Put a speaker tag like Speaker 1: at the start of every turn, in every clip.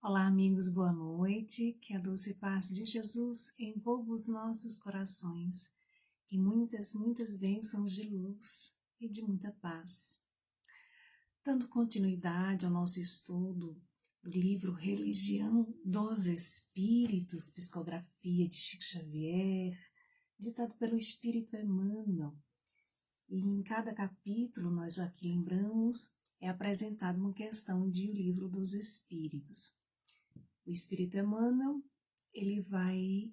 Speaker 1: Olá, amigos, boa noite. Que a doce paz de Jesus envolva os nossos corações e muitas bênçãos de luz e de muita paz. Dando continuidade ao nosso estudo do livro Religião dos Espíritos, psicografia de Chico Xavier, ditado pelo Espírito Emmanuel. E em cada capítulo, nós aqui lembramos, é apresentada uma questão de O Livro dos Espíritos. O Espírito Emmanuel, ele vai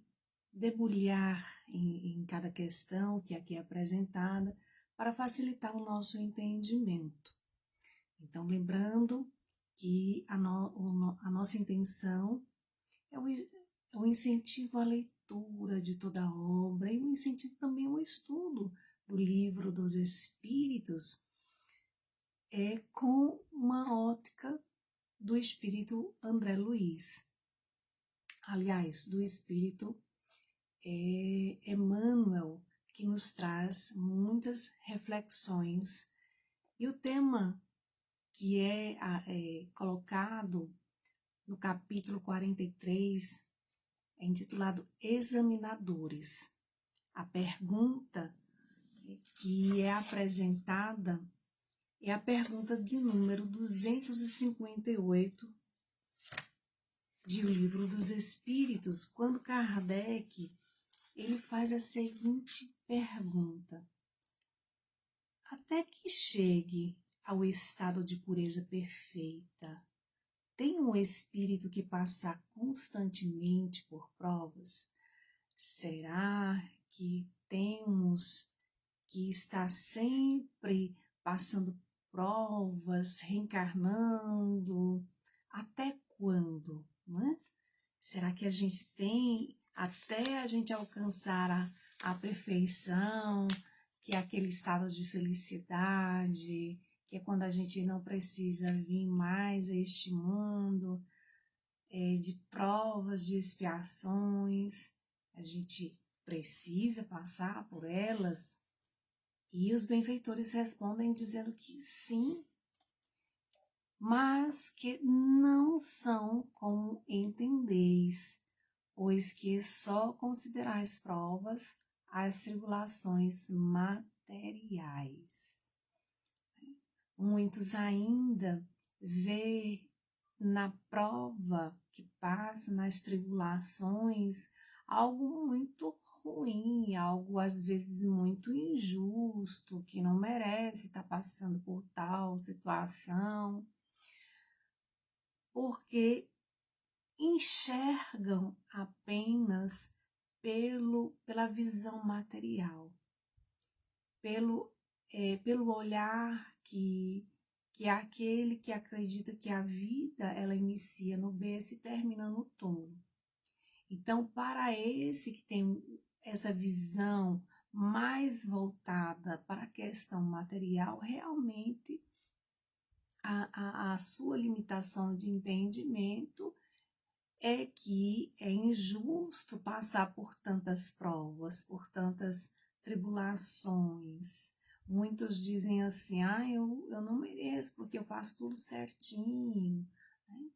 Speaker 1: debulhar em cada questão que aqui é apresentada para facilitar o nosso entendimento. Então, lembrando que a nossa intenção é o incentivo à leitura de toda a obra e o incentivo também ao estudo do Livro dos Espíritos com uma ótica do Espírito André Luiz. Aliás, do Espírito Emmanuel, que nos traz muitas reflexões. E o tema que é colocado no capítulo 43 é intitulado Examinadores. A pergunta que é apresentada é a pergunta de número 258 de O Livro dos Espíritos, quando Kardec ele faz a seguinte pergunta: até que chegue ao estado de pureza perfeita, tem um espírito que passar constantemente por provas? Será que temos que estar sempre passando provas, reencarnando? Até quando? Não é? Será que a gente tem até a gente alcançar a perfeição, que é aquele estado de felicidade, que é quando a gente não precisa vir mais a este mundo, de provas, de expiações, a gente precisa passar por elas? E os benfeitores respondem dizendo que sim, mas que não são como entendeis, pois que só considerais provas as tribulações materiais. Muitos ainda vê na prova que passa, nas tribulações, algo muito ruim, algo às vezes muito injusto, que não merece estar passando por tal situação, porque enxergam apenas pela visão material, pelo olhar que é aquele que acredita que a vida ela inicia no berço e termina no túmulo. Então, para esse que tem essa visão mais voltada para a questão material, realmente a sua limitação de entendimento é que é injusto passar por tantas provas, por tantas tribulações. Muitos dizem assim, eu não mereço porque eu faço tudo certinho, né?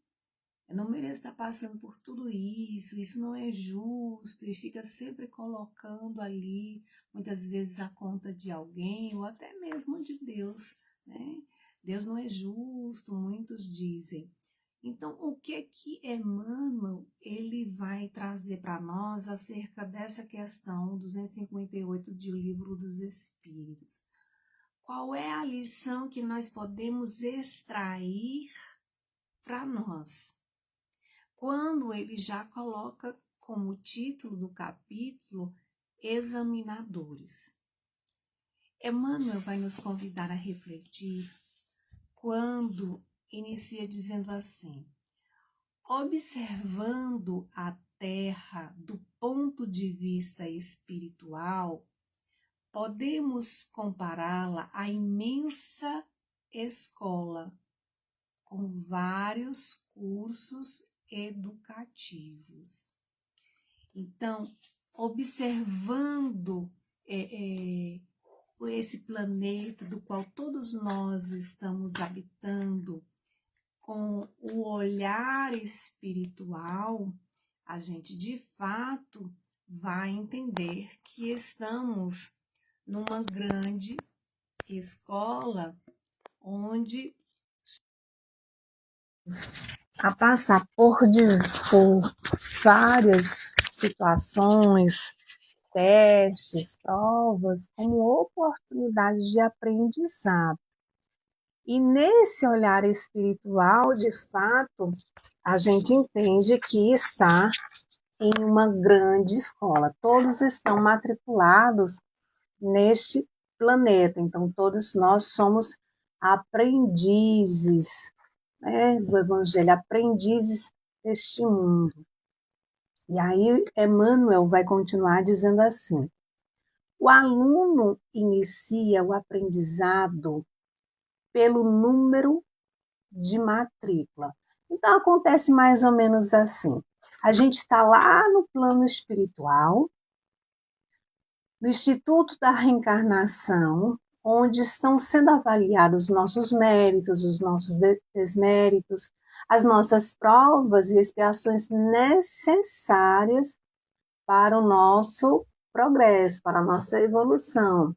Speaker 1: Eu não mereço estar passando por tudo isso não é justo, e fica sempre colocando ali, muitas vezes a conta de alguém, ou até mesmo de Deus, né? Deus não é justo, muitos dizem. Então, o que Emmanuel ele vai trazer para nós acerca dessa questão 258 de O Livro dos Espíritos? Qual é a lição que nós podemos extrair para nós? Quando ele já coloca como título do capítulo Examinadores. Emmanuel vai nos convidar a refletir quando inicia dizendo assim: observando a Terra do ponto de vista espiritual, podemos compará-la à imensa escola, com vários cursos educativos. Então, observando esse planeta do qual todos nós estamos habitando, com o olhar espiritual, a gente de fato vai entender que estamos numa grande escola onde a passar por várias situações, testes, provas, como oportunidade de aprendizado. E nesse olhar espiritual, de fato, a gente entende que está em uma grande escola. Todos estão matriculados neste planeta, então todos nós somos aprendizes, né, do Evangelho, aprendizes deste mundo. E aí Emmanuel vai continuar dizendo assim: o aluno inicia o aprendizado pelo número de matrícula. Então acontece mais ou menos assim. A gente está lá no plano espiritual, no Instituto da Reencarnação, onde estão sendo avaliados os nossos méritos, os nossos desméritos, as nossas provas e expiações necessárias para o nosso progresso, para a nossa evolução.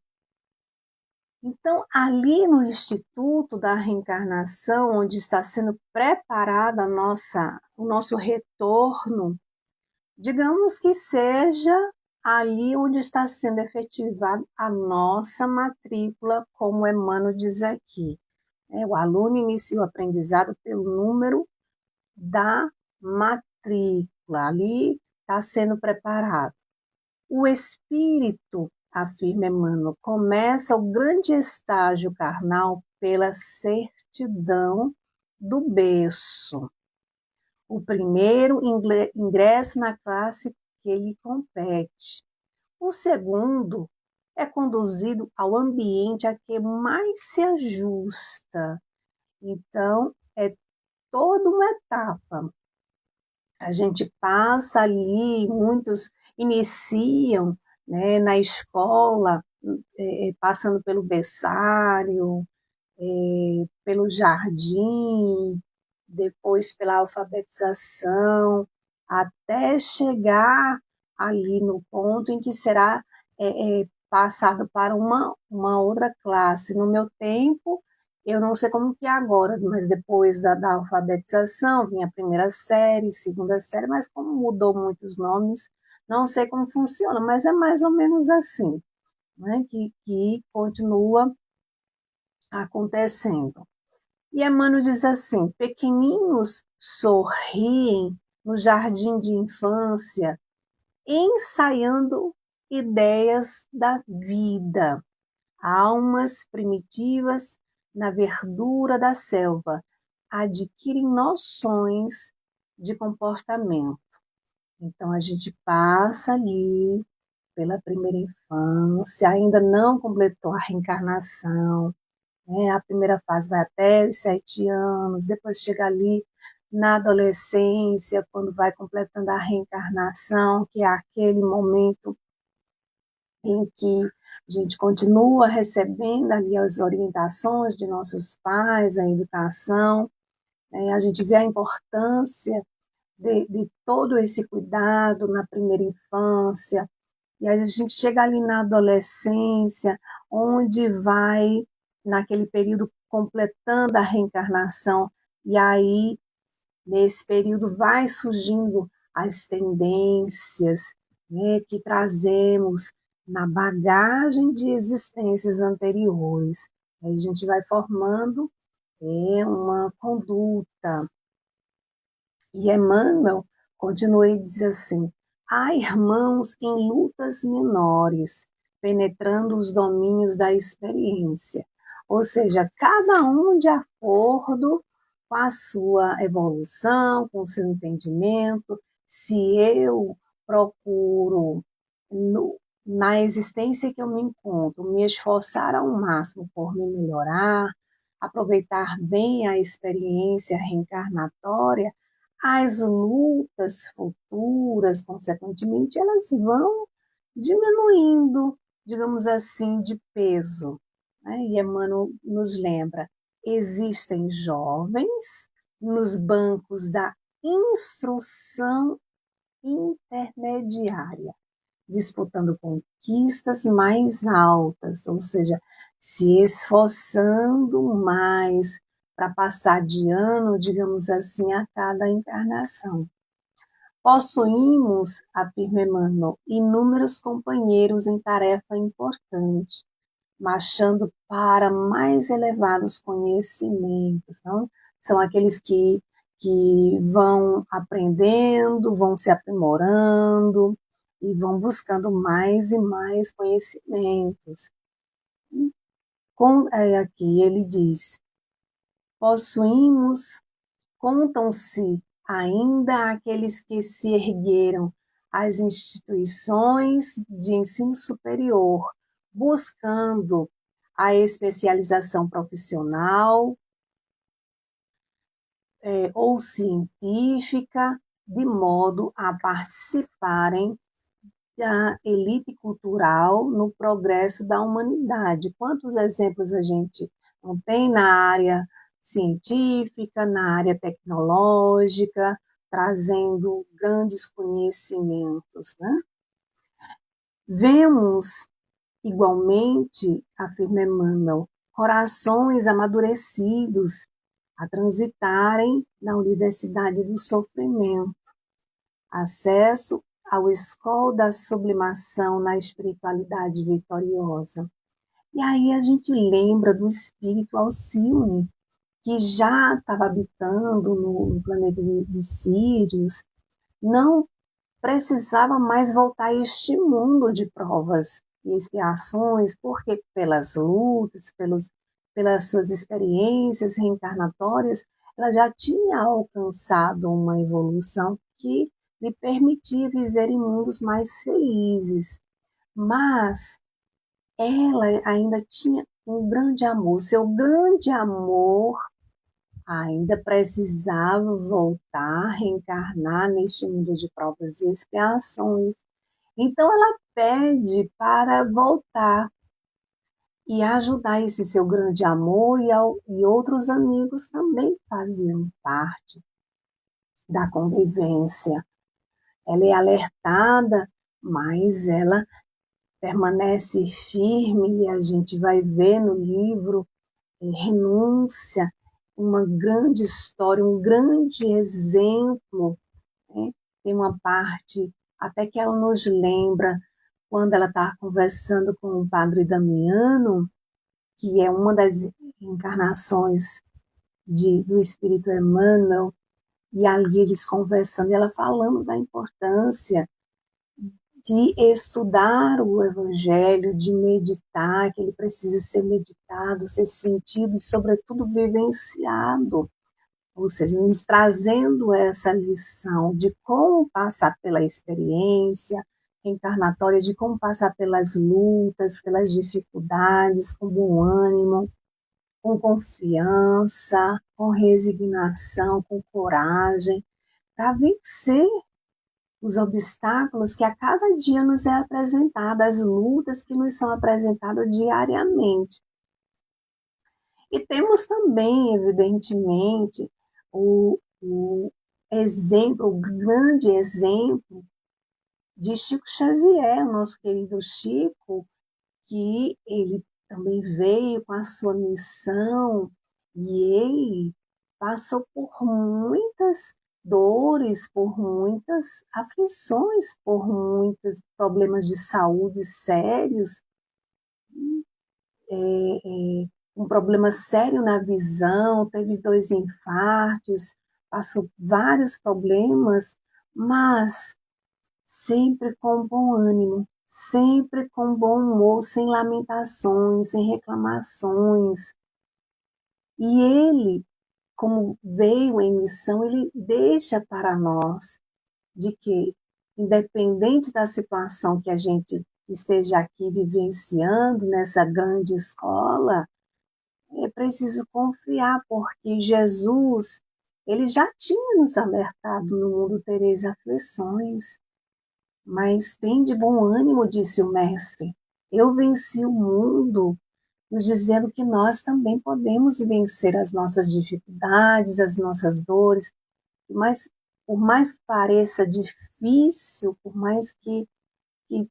Speaker 1: Então, ali no Instituto da Reencarnação, onde está sendo preparada o nosso retorno, digamos que seja ali onde está sendo efetivada a nossa matrícula, como Emmanuel diz aqui. O aluno inicia o aprendizado pelo número da matrícula, ali está sendo preparado. O espírito, afirma Emmanuel, começa o grande estágio carnal pela certidão do berço. O primeiro ingressa na classe que lhe compete. O segundo é conduzido ao ambiente a que mais se ajusta. Então, é toda uma etapa. A gente passa ali, muitos iniciam, né, na escola, passando pelo berçário, pelo jardim, depois pela alfabetização, até chegar ali no ponto em que será passado para uma outra classe. No meu tempo, eu não sei como que é agora, mas depois da alfabetização vinha a primeira série, segunda série, mas como mudou muitos nomes, não sei como funciona, mas é mais ou menos assim, né, que continua acontecendo. E Emmanuel diz assim: pequeninos sorriem no jardim de infância, ensaiando ideias da vida. Almas primitivas na verdura da selva adquirem noções de comportamento. Então a gente passa ali pela primeira infância, ainda não completou a reencarnação, né? A primeira fase vai até os 7 anos, depois chega ali na adolescência, quando vai completando a reencarnação, que é aquele momento em que a gente continua recebendo ali as orientações de nossos pais, a educação, a gente vê a importância de todo esse cuidado na primeira infância, e aí a gente chega ali na adolescência, onde vai, naquele período, completando a reencarnação, e aí, nesse período, vai surgindo as tendências, né, que trazemos na bagagem de existências anteriores. Aí a gente vai formando uma conduta. E Emmanuel continua e diz assim: há irmãos em lutas menores, penetrando os domínios da experiência. Ou seja, cada um de acordo com a sua evolução, com o seu entendimento. Se eu procuro, na existência que eu me encontro, me esforçar ao máximo por me melhorar, aproveitar bem a experiência reencarnatória, as lutas futuras, consequentemente, elas vão diminuindo, digamos assim, de peso, né? E Emmanuel nos lembra: existem jovens
Speaker 2: nos bancos da instrução intermediária, disputando conquistas mais altas, ou seja, se esforçando mais para passar de ano, digamos assim, a cada encarnação. Possuímos, afirma Emmanuel, inúmeros companheiros em tarefa importante, marchando para mais elevados conhecimentos. Não? São aqueles que vão aprendendo, vão se aprimorando e vão buscando mais e mais conhecimentos. Aqui ele diz, possuímos, contam-se ainda aqueles que se ergueram às instituições de ensino superior, buscando a especialização profissional ou científica, de modo a participarem da elite cultural no progresso da humanidade. Quantos exemplos a gente não tem na área científica, na área tecnológica, trazendo grandes conhecimentos, né? Vemos, igualmente, afirma Emmanuel, corações amadurecidos a transitarem na universidade do sofrimento, acesso ao escol da sublimação na espiritualidade vitoriosa. E aí a gente lembra do espírito Alcione, que já estava habitando no planeta de Sírios, não precisava mais voltar a este mundo de provas e expiações, porque pelas lutas, pelas suas experiências reencarnatórias, ela já tinha alcançado uma evolução que lhe permitia viver em mundos mais felizes. Mas ela ainda tinha um grande amor. Seu grande amor ainda precisava voltar, reencarnar neste mundo de provas e expiações. Então ela pede para voltar e ajudar esse seu grande amor, e outros amigos também faziam parte da convivência. Ela é alertada, mas ela permanece firme, e a gente vai ver no livro Renúncia, uma grande história, um grande exemplo, né? Tem uma parte até que ela nos lembra quando ela está conversando com o padre Damiano, que é uma das encarnações do Espírito Emmanuel, e ali eles conversando, e ela falando da importância de estudar o Evangelho, de meditar, que ele precisa ser meditado, ser sentido e, sobretudo, vivenciado. Ou seja, nos trazendo essa lição de como passar pela experiência encarnatória, de como passar pelas lutas, pelas dificuldades, com bom ânimo, com confiança, com resignação, com coragem, para vencer os obstáculos que a cada dia nos é apresentada, as lutas que nos são apresentadas diariamente. E temos também, evidentemente, o exemplo, o grande exemplo de Chico Xavier, nosso querido Chico, que ele também veio com a sua missão e ele passou por muitas dores, por muitas aflições, por muitos problemas de saúde sérios, um problema sério na visão, teve 2 infartos, passou vários problemas, mas sempre com bom ânimo, sempre com bom humor, sem lamentações, sem reclamações. E ele, como veio em missão, ele deixa para nós de que, independente da situação que a gente esteja aqui vivenciando nessa grande escola, é preciso confiar, porque Jesus, ele já tinha nos alertado: no mundo tereis aflições, mas tem de bom ânimo, disse o mestre. Eu venci o mundo, nos dizendo que nós também podemos vencer as nossas dificuldades, as nossas dores, mas por mais que pareça difícil, por mais que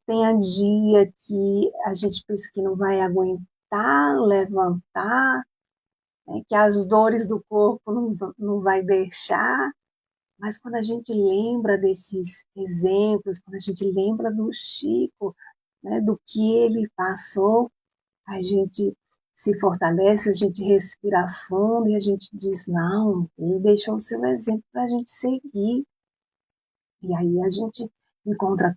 Speaker 2: tenha dia que a gente pensa que não vai aguentar levantar, né, que as dores do corpo não vai deixar, mas quando a gente lembra desses exemplos, quando a gente lembra do Chico, né, do que ele passou, a gente se fortalece, a gente respira fundo e a gente diz, não, ele deixou o seu exemplo para a gente seguir. E aí a gente encontra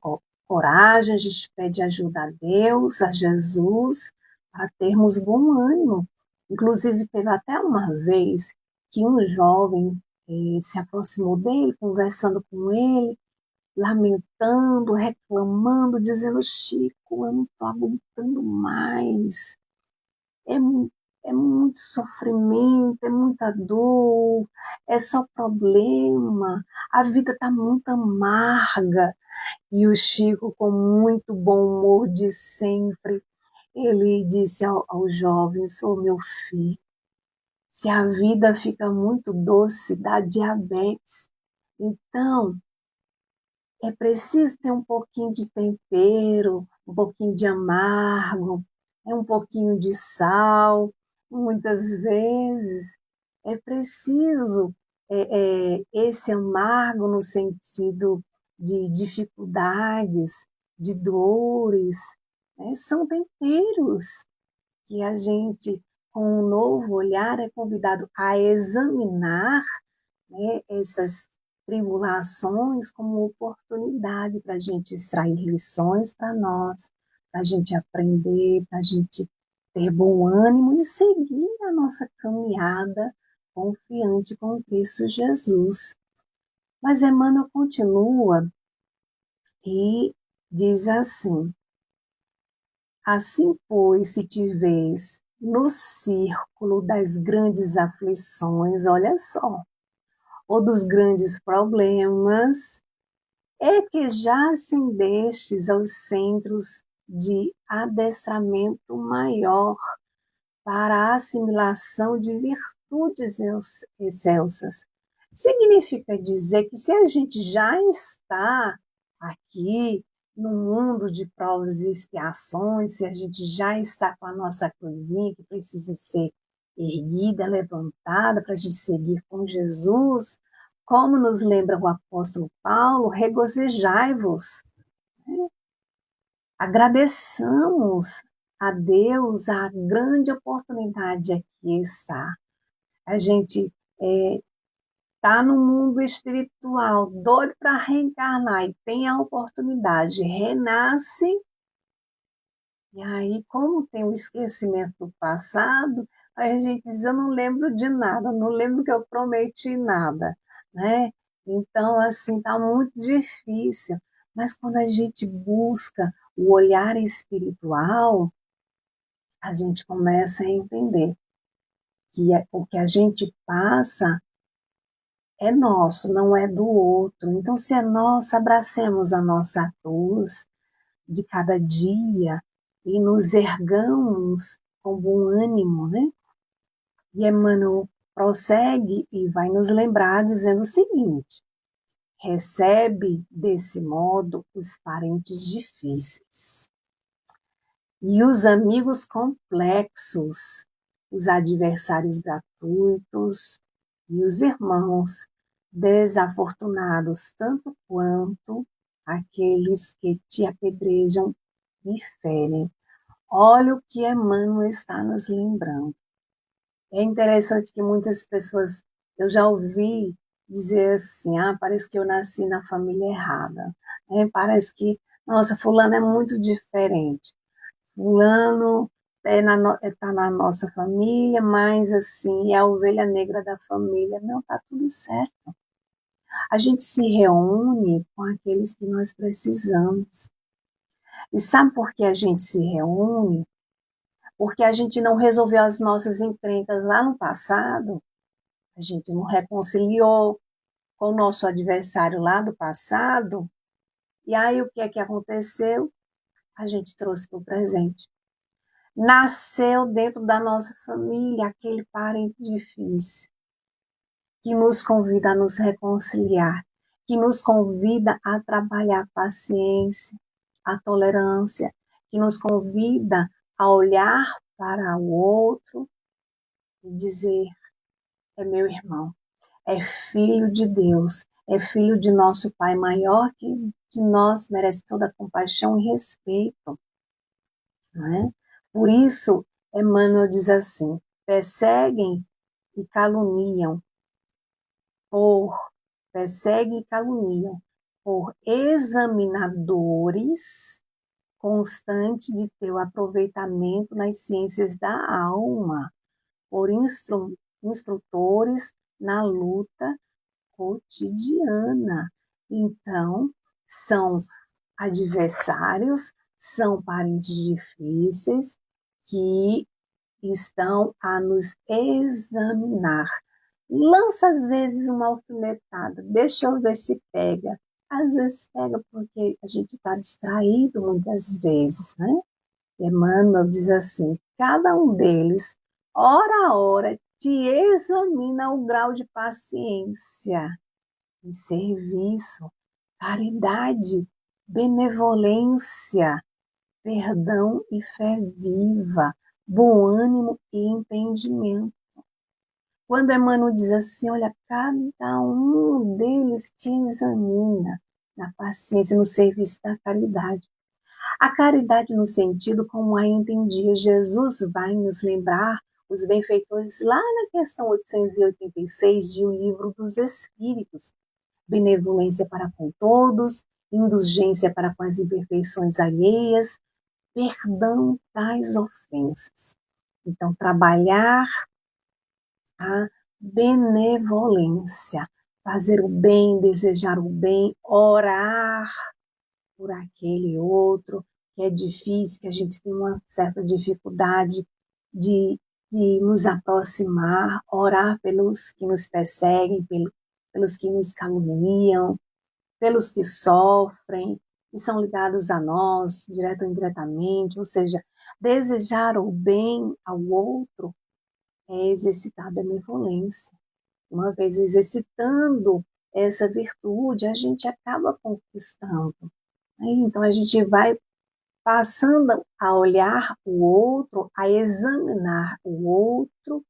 Speaker 2: coragem, a gente pede ajuda a Deus, a Jesus, para termos bom ânimo. Inclusive, teve até uma vez que um jovem se aproximou dele, conversando com ele, lamentando, reclamando, dizendo, Chico, eu não estou aguentando mais. É, é muito sofrimento, é muita dor, é só problema, a vida está muito amarga. E o Chico, com muito bom humor de sempre, ele disse aos jovens, ô meu filho, se a vida fica muito doce, dá diabetes. Então, é preciso ter um pouquinho de tempero, um pouquinho de amargo, um pouquinho de sal. Muitas vezes é preciso esse amargo no sentido de dificuldades, de dores, né? São temperos que a gente, com um novo olhar, é convidado a examinar, né, essas tribulações como oportunidade para a gente extrair lições para nós, para a gente aprender, para a gente ter bom ânimo e seguir a nossa caminhada confiante com Cristo Jesus. Mas Emmanuel continua e diz assim, pois, se te vês no círculo das grandes aflições, olha só, ou dos grandes problemas, é que já ascendestes aos centros de adestramento maior para a assimilação de virtudes excelsas. Significa dizer que se a gente já está aqui no mundo de provas e expiações, se a gente já está com a nossa coisinha que precisa ser erguida, levantada para a gente seguir com Jesus, como nos lembra o apóstolo Paulo, regozijai-vos, né? Agradeçamos a Deus a grande oportunidade aqui está. A gente está no mundo espiritual, doido para reencarnar e tem a oportunidade, renasce, e aí, como tem o esquecimento do passado, aí a gente diz, eu não lembro de nada, não lembro que eu prometi nada, né? Então, assim, está muito difícil. Mas quando a gente busca o olhar espiritual, a gente começa a entender que o que a gente passa é nosso, não é do outro. Então, se é nosso, abracemos a nossa cruz de cada dia e nos ergamos com bom ânimo, né? E Emmanuel prossegue e vai nos lembrar dizendo o seguinte: recebe desse modo os parentes difíceis e os amigos complexos, os adversários gratuitos e os irmãos desafortunados, tanto quanto aqueles que te apedrejam e ferem. Olha o que Emmanuel está nos lembrando. É interessante que muitas pessoas, eu já ouvi dizer assim, parece que eu nasci na família errada, né? Parece que, nossa, fulano é muito diferente. Fulano está na nossa família, mas assim, é a ovelha negra da família. Não, está tudo certo. A gente se reúne com aqueles que nós precisamos. E sabe por que a gente se reúne? Porque a gente não resolveu as nossas encrencas lá no passado, a gente não reconciliou com o nosso adversário lá do passado, e aí o que é que aconteceu? A gente trouxe para o presente. nasceu dentro da nossa família aquele parente difícil, que nos convida a nos reconciliar, que nos convida a trabalhar a paciência, a tolerância, que nos convida a olhar para o outro e dizer: é meu irmão, é filho de Deus, é filho de nosso Pai maior, que de nós merece toda a compaixão e respeito. Não é? Por isso, Emmanuel diz assim: perseguem e caluniam perseguem e caluniam por examinadores constante de teu aproveitamento nas ciências da alma, por instrutores na luta cotidiana. Então, são adversários, são parentes difíceis que estão a nos examinar. Lança às vezes uma alfinetada, deixa eu ver se pega. Às vezes pega porque a gente está distraído muitas vezes, né? Emmanuel diz assim: cada um deles, hora a hora, te examina o grau de paciência e serviço, caridade, benevolência, perdão e fé viva, bom ânimo e entendimento. Quando Emmanuel diz assim: olha, cada um deles te examina na paciência, no serviço da caridade. A caridade no sentido como a entendia Jesus vai nos lembrar os benfeitores lá na questão 886 de O Livro dos Espíritos. Benevolência para com todos, indulgência para com as imperfeições alheias, perdão das ofensas. Então, trabalhar a benevolência, fazer o bem, desejar o bem, orar por aquele outro que é difícil, que a gente tem uma certa dificuldade de nos aproximar, orar pelos que nos perseguem, pelos que nos caluniam, pelos que sofrem, que são ligados a nós, direto ou indiretamente, ou seja, desejar o bem ao outro é exercitar a benevolência. Uma vez exercitando essa virtude, a gente acaba conquistando. Então, a gente vai passando a olhar o outro, a examinar o outro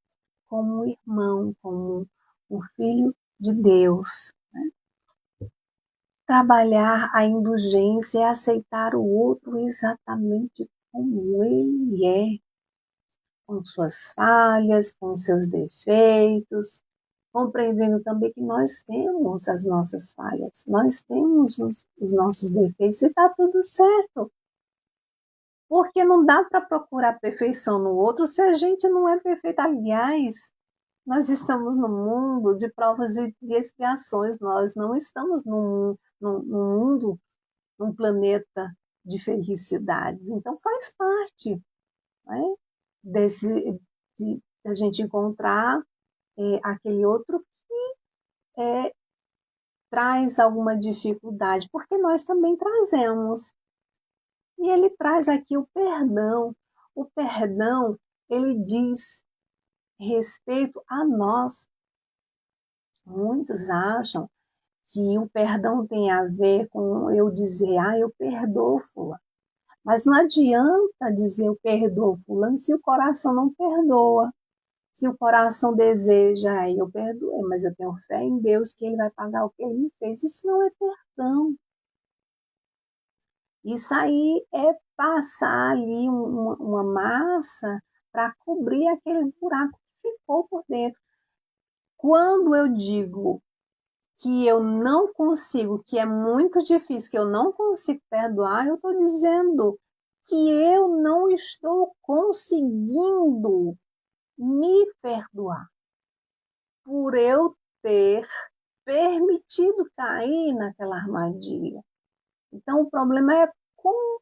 Speaker 2: como um irmão, como um filho de Deus. Trabalhar a indulgência é aceitar o outro exatamente como ele é, com suas falhas, com seus defeitos, compreendendo também que nós temos as nossas falhas, nós temos os nossos defeitos e está tudo certo. Porque não dá para procurar perfeição no outro se a gente não é perfeito. Aliás, nós estamos no mundo de provas e de expiações, nós não estamos num mundo, num planeta de felicidades. Então, faz parte, né, de a gente encontrar aquele outro que traz alguma dificuldade, porque nós também trazemos. E ele traz aqui o perdão. O perdão, ele diz respeito a nós. Muitos acham que o perdão tem a ver com eu dizer, eu perdoo fulano. Mas não adianta dizer eu perdoo fulano se o coração não perdoa. Se o coração deseja, eu perdoei, mas eu tenho fé em Deus que ele vai pagar o que ele me fez. Isso não é perdão. Isso aí é passar ali uma massa para cobrir aquele buraco que ficou por dentro. Quando eu digo que eu não consigo, que é muito difícil, que eu não consigo perdoar, eu estou dizendo que eu não estou conseguindo me perdoar por eu ter permitido cair naquela armadilha. Então, o problema é com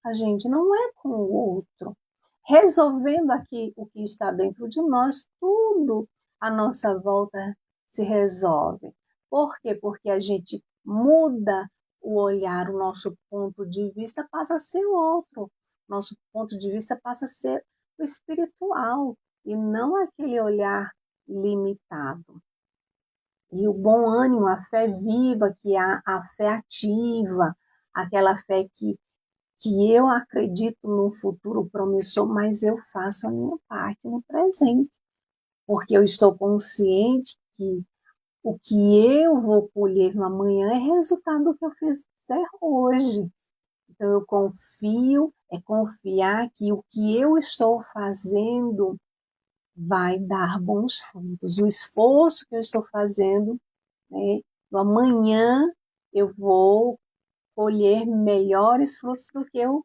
Speaker 2: a gente, não é com o outro. Resolvendo aqui o que está dentro de nós, tudo à nossa volta se resolve. Por quê? Porque a gente muda o olhar, o nosso ponto de vista passa a ser outro. nosso ponto de vista passa a ser o espiritual e não aquele olhar limitado. E o bom ânimo, a fé viva, que é a fé ativa, aquela fé que eu acredito no futuro promissor, mas eu faço a minha parte no presente, porque eu estou consciente que o que eu vou colher no amanhã é resultado do que eu fizer hoje. Então eu confio, é confiar que o que eu estou fazendo vai dar bons frutos. O esforço que eu estou fazendo, né, no amanhã eu vou colher melhores frutos do que eu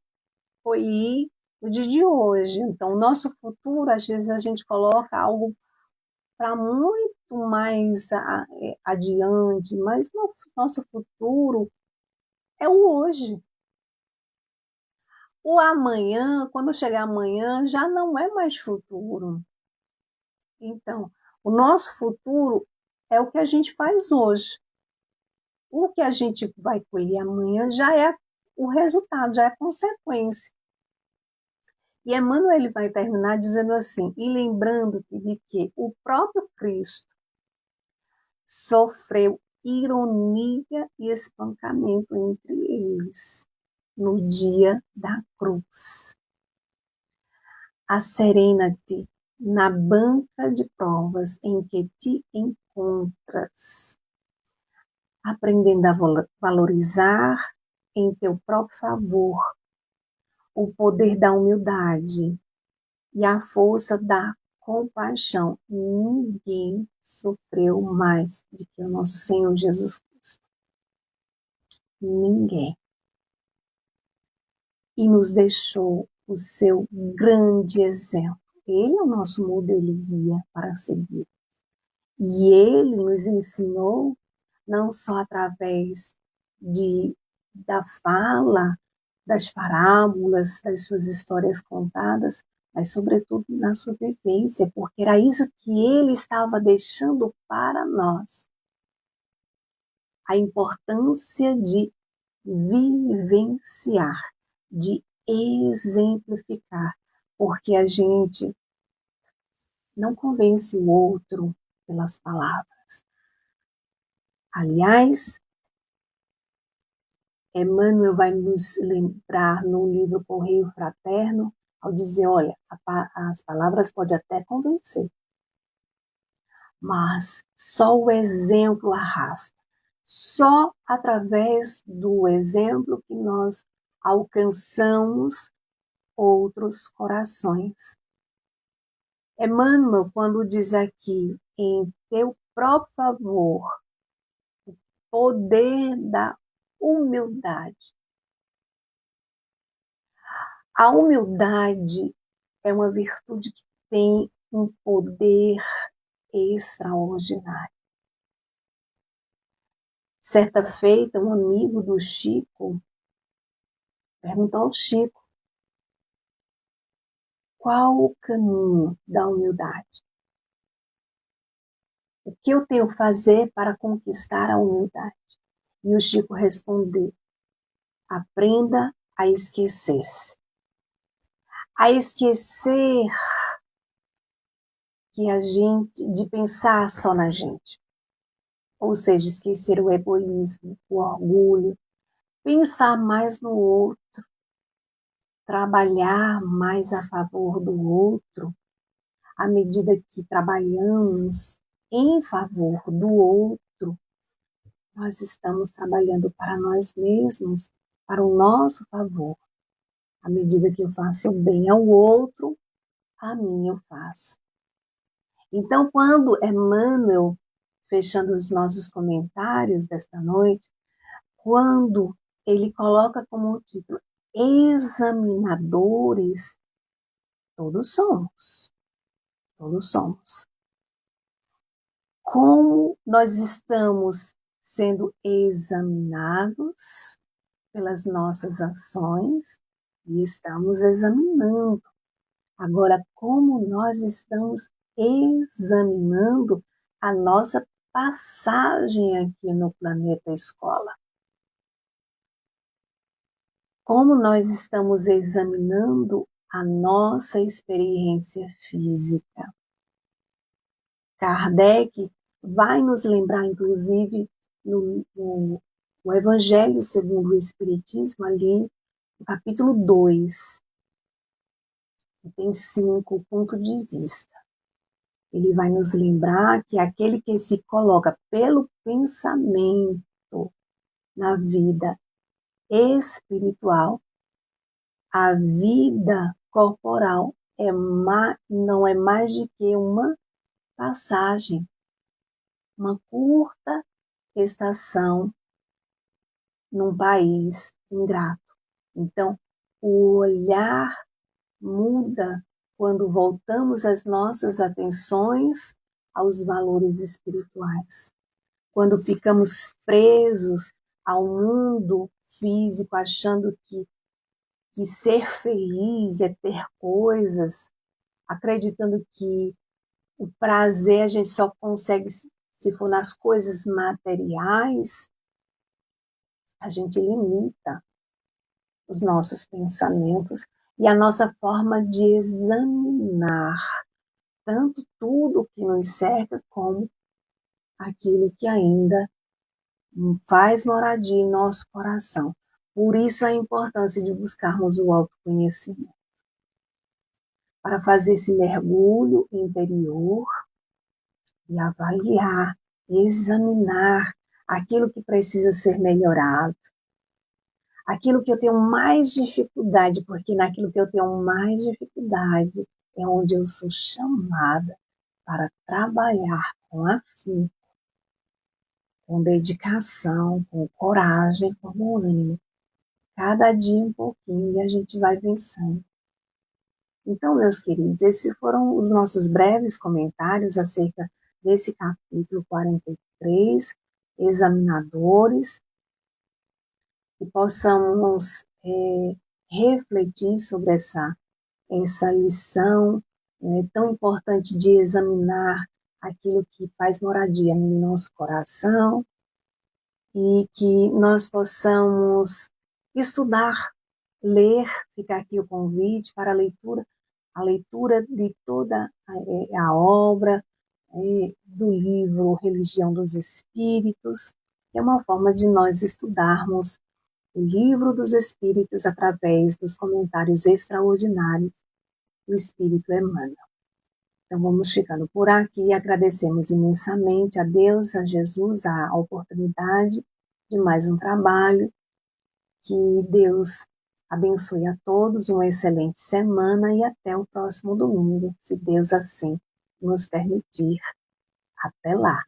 Speaker 2: colhi no dia de hoje. Então, o nosso futuro, às vezes a gente coloca algo para muito mais adiante, mas o nosso futuro é o hoje. O amanhã, quando chegar amanhã, já não é mais futuro. Então, o nosso futuro é o que a gente faz hoje. O que a gente vai colher amanhã já é o resultado, já é a consequência. E Emmanuel ele vai terminar dizendo assim, e lembrando de que o próprio Cristo sofreu ironia e espancamento entre eles no dia da cruz. Acerena-te na banca de provas em que te encontras, aprendendo a valorizar em teu próprio favor o poder da humildade e a força da compaixão. Ninguém sofreu mais do que o nosso Senhor Jesus Cristo. Ninguém. E nos deixou o seu grande exemplo. Ele é o nosso modelo e guia para seguir. E ele nos ensinou, não só através da fala, das parábolas, das suas histórias contadas, mas sobretudo na sua vivência, porque era isso que ele estava deixando para nós. A importância de vivenciar, de exemplificar, porque a gente não convence o outro pelas palavras. Aliás, Emmanuel vai nos lembrar no livro Correio Fraterno, ao dizer, olha, as palavras podem até convencer, mas só o exemplo arrasta. Só através do exemplo que nós alcançamos outros corações. Emmanuel, quando diz aqui, em teu próprio favor, o poder da humildade. A humildade é uma virtude que tem um poder extraordinário. Certa feita, um amigo do Chico perguntou ao Chico qual o caminho da humildade. O que eu tenho que fazer para conquistar a humildade? E o Chico respondeu, aprenda a esquecer-se. A esquecer de pensar só na gente. Ou seja, esquecer o egoísmo, o orgulho, pensar mais no outro, trabalhar mais a favor do outro, à medida que trabalhamos em favor do outro, nós estamos trabalhando para nós mesmos, para o nosso favor. À medida que eu faço o bem ao outro, a mim eu faço. Então, quando Emmanuel, fechando os nossos comentários desta noite, quando ele coloca como título examinadores, todos somos. Todos somos. Como nós estamos sendo examinados pelas nossas ações e estamos examinando. Agora, como nós estamos examinando a nossa passagem aqui no planeta escola. como nós estamos examinando a nossa experiência física. Kardec vai nos lembrar, inclusive, no Evangelho segundo o Espiritismo, ali no capítulo 2, que tem 5 pontos de vista. Ele vai nos lembrar que aquele que se coloca pelo pensamento na vida espiritual, a vida corporal não é mais do que uma passagem, uma curta estação num país ingrato. Então, o olhar muda quando voltamos as nossas atenções aos valores espirituais. Quando ficamos presos ao mundo físico, achando que ser feliz é ter coisas, acreditando que o prazer a gente só consegue se for nas coisas materiais, a gente limita os nossos pensamentos e a nossa forma de examinar tanto tudo que nos cerca como aquilo que ainda faz moradia em nosso coração. Por isso a importância de buscarmos o autoconhecimento, para fazer esse mergulho interior e avaliar, examinar aquilo que precisa ser melhorado, aquilo que eu tenho mais dificuldade, porque naquilo que eu tenho mais dificuldade é onde eu sou chamada para trabalhar com afinco, com dedicação, com coragem, com ânimo. Cada dia um pouquinho e a gente vai vencendo. Então, meus queridos, esses foram os nossos breves comentários acerca desse capítulo 43, examinadores, que possamos refletir sobre essa lição tão importante de examinar aquilo que faz moradia em nosso coração e que nós possamos estudar, ler, fica aqui o convite para a leitura de toda a obra do livro Religião dos Espíritos, que é uma forma de nós estudarmos o livro dos Espíritos através dos comentários extraordinários do Espírito Emmanuel. Então vamos ficando por aqui, agradecemos imensamente a Deus, a Jesus, a oportunidade de mais um trabalho, que Deus abençoe a todos, uma excelente semana e até o próximo domingo, se Deus assim nos permitir. Até lá!